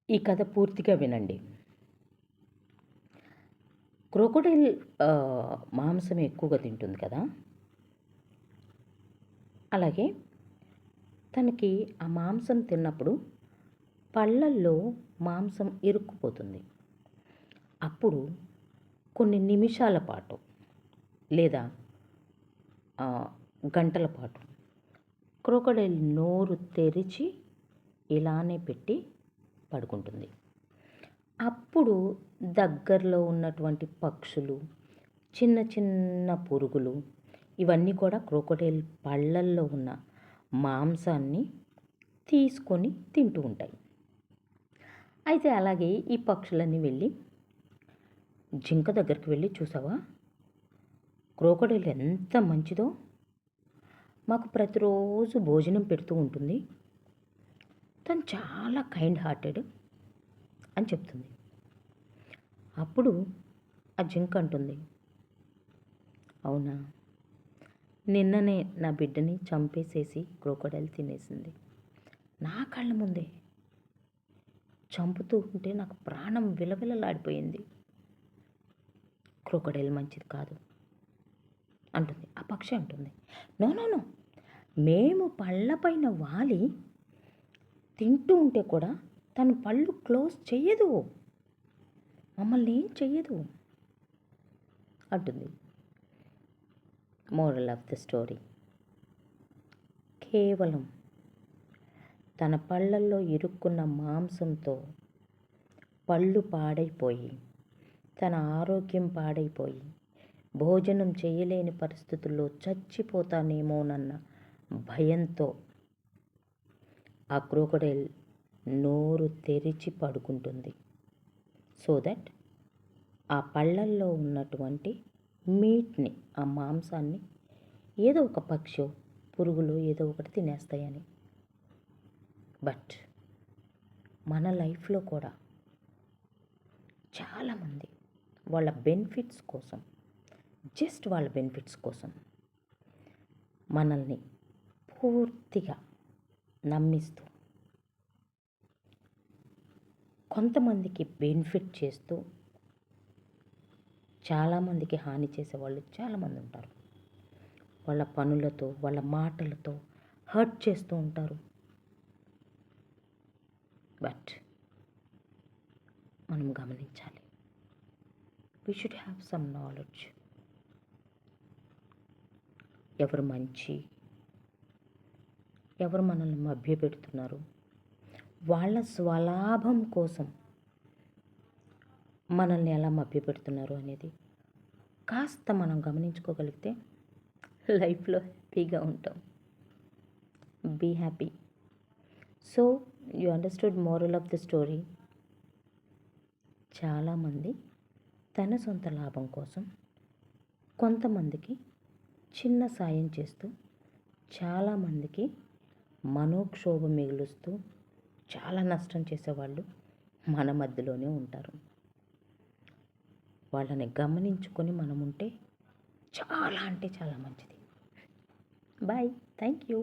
ఈ కథ పూర్తిగా వినండి. క్రొకొడైల్ మాంసం ఎక్కువగా తింటుంది కదా! అలాగే తనకి ఆ మాంసం తిన్నప్పుడు పళ్ళల్లో మాంసం ఇరుక్కుపోతుంది. అప్పుడు కొన్ని నిమిషాల పాటు లేదా గంటల పాటు క్రొకొడైల్ నోరు తెరిచి ఇలానే పెట్టి పడుకుంటుంది. అప్పుడు దగ్గరలో ఉన్నటువంటి పక్షులు, చిన్న చిన్న పురుగులు ఇవన్నీ కూడా క్రొకొడైల్ పళ్ళల్లో ఉన్న మాంసాన్ని తీసుకొని తింటూ ఉంటాయి. అయితే అలాగే ఈ పక్షులన్నీ వెళ్ళి జింక దగ్గరికి వెళ్ళి, చూసావా క్రొకొడైల్ ఎంత మంచిదో, మాకు ప్రతిరోజు భోజనం పెడుతూ ఉంటుంది, తను చాలా కైండ్ హార్టెడ్ అని చెప్తుంది. అప్పుడు ఆ జింక అంటుంది, అవునా, నిన్ననే నా బిడ్డని చంపేసేసి క్రొకొడైల్ తినేసింది. నా కళ్ళ ముందే చంపుతూ ఉంటే నాకు ప్రాణం విలవిలలాడిపోయింది. క్రొకొడైల్ మంచిది కాదు అంటుంది. ఆ పక్షి అంటుంది, నో నో నో, మేము పళ్ళపైన వాలి తింటూ ఉంటే కూడా తను పళ్ళు క్లోజ్ చెయ్యదు, మమ్మల్ని ఏం చెయ్యదు అంటుంది. మోరల్ ఆఫ్ ద స్టోరీ, కేవలం తన పళ్ళల్లో ఇరుక్కున్న మాంసంతో పళ్ళు పాడైపోయి, తన ఆరోగ్యం పాడైపోయి, భోజనం చేయలేని పరిస్థితుల్లో చచ్చిపోతానేమోనన్న భయంతో ఆ క్రొకొడైల్ నోరు తెరిచి పడుకుంటుంది. సో దట్ ఆ పళ్ళల్లో ఉన్నటువంటి మీట్ని, ఆ మాంసాన్ని ఏదో ఒక పక్షి, పురుగులు ఏదో ఒకటి తినేస్తాయని. బట్ మన లైఫ్లో కూడా చాలామంది వాళ్ళ బెనిఫిట్స్ కోసం, జస్ట్ వాళ్ళ బెనిఫిట్స్ కోసం మనల్ని పూర్తిగా నమ్మిస్తూ, కొంతమందికి బెనిఫిట్ చేస్తూ చాలామందికి హాని చేసేవాళ్ళు చాలామంది ఉంటారు. వాళ్ళ పనులతో, వాళ్ళ మాటలతో హర్ట్ చేస్తూ ఉంటారు. బట్ మనం గమనించాలి, we should have some knowledge. ఎవరు మంచి, ఎవరు మనల్ని మభ్యపెడుతున్నారు, వాళ్ళ స్వలాభం కోసం మనల్ని ఎలా మభ్యపెడుతున్నారు అనేది కాస్త మనం గమనించుకోగలిగితే లైఫ్లో హ్యాపీగా ఉంటాం. Be happy. So you understood moral of the story. చాలామంది తన సొంత లాభం కోసం కొంతమందికి చిన్న సాయం చేస్తూ, చాలామందికి మనోక్షోభం మిగులుస్తూ చాలా నష్టం చేసేవాళ్ళు మన మధ్యలోనే ఉంటారు. వాళ్ళని గమనించుకొని మనం ఉంటే చాలా అంటే చాలా మంచిది. బాయ్. Thank you.